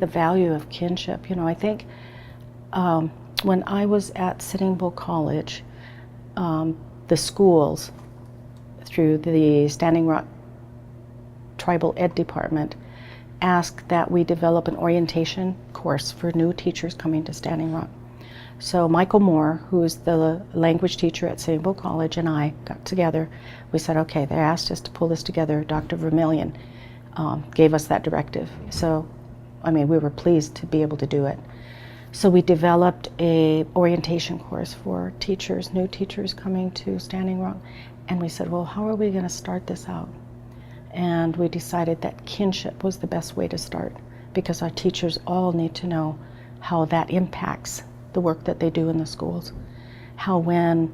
The value of kinship, you know, I think when I was at Sitting Bull College, the schools, through the Standing Rock Tribal Ed Department, asked that we develop an orientation course for new teachers coming to Standing Rock. So Michael Moore, who is the language teacher at Sitting Bull College, and I got together. We said, okay, they asked us to pull this together. Dr. Vermillion gave us that directive. So, I mean, we were pleased to be able to do it. So we developed a orientation course for teachers, new teachers coming to Standing Rock. And we said, well, how are we going to start this out? And we decided that kinship was the best way to start, because our teachers all need to know how that impacts the work that they do in the schools. How when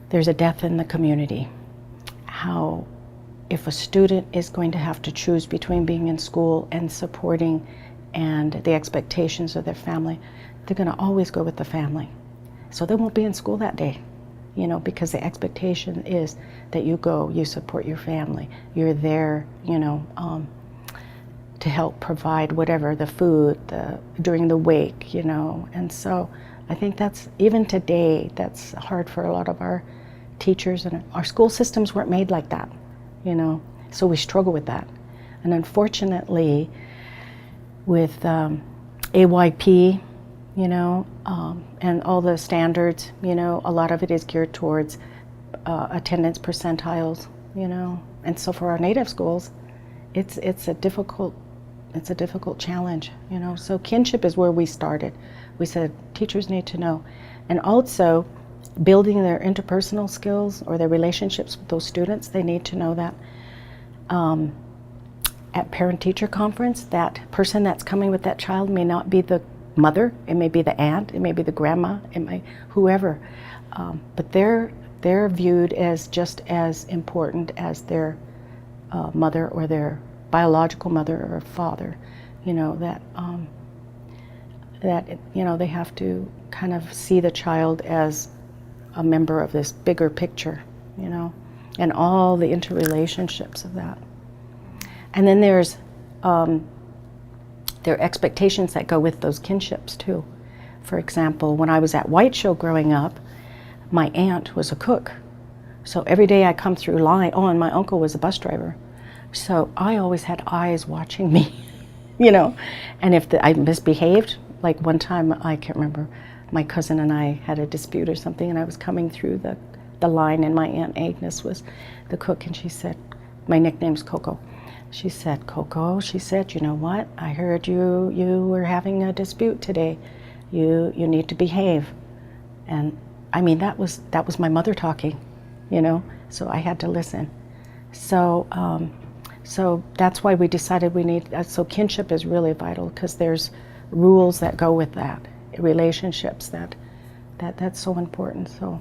there's a death in the community, how if a student is going to have to choose between being in school and supporting and the expectations of their family, they're going to always go with the family. So they won't be in school that day, you know, because the expectation is that you go, you support your family, you're there, you know, to help provide whatever, the food, during the wake, you know. And so I think that's, even today, that's hard for a lot of our teachers, and our school systems weren't made like that, you know, so we struggle with that. And unfortunately, with AYP, you know, and all the standards, you know, a lot of it is geared towards attendance percentiles, you know. And so for our native schools, it's a difficult challenge, you know. So kinship is where we started. We said teachers need to know, and also building their interpersonal skills or their relationships with those students. They need to know that at parent-teacher conference, that person that's coming with that child may not be the mother, it may be the aunt, it may be the grandma, it may whoever, but they're viewed as just as important as their mother or their biological mother or father, you know, that you know, they have to kind of see the child as a member of this bigger picture, you know, and all the interrelationships of that. And then there's there are expectations that go with those kinships too. For example, when I was at White Show growing up, my aunt was a cook. So every day I come through line, oh, and my uncle was a bus driver. So I always had eyes watching me, you know. And if I misbehaved, like one time, I can't remember, my cousin and I had a dispute or something, and I was coming through the line, and my Aunt Agnes was the cook, and she said, my nickname's Coco. She said, Coco, she said, you know what? I heard you were having a dispute today. You need to behave. And I mean, that was my mother talking, you know, so I had to listen. So so that's why we decided we need, so kinship is really vital, because there's rules that go with that, relationships that's so important. So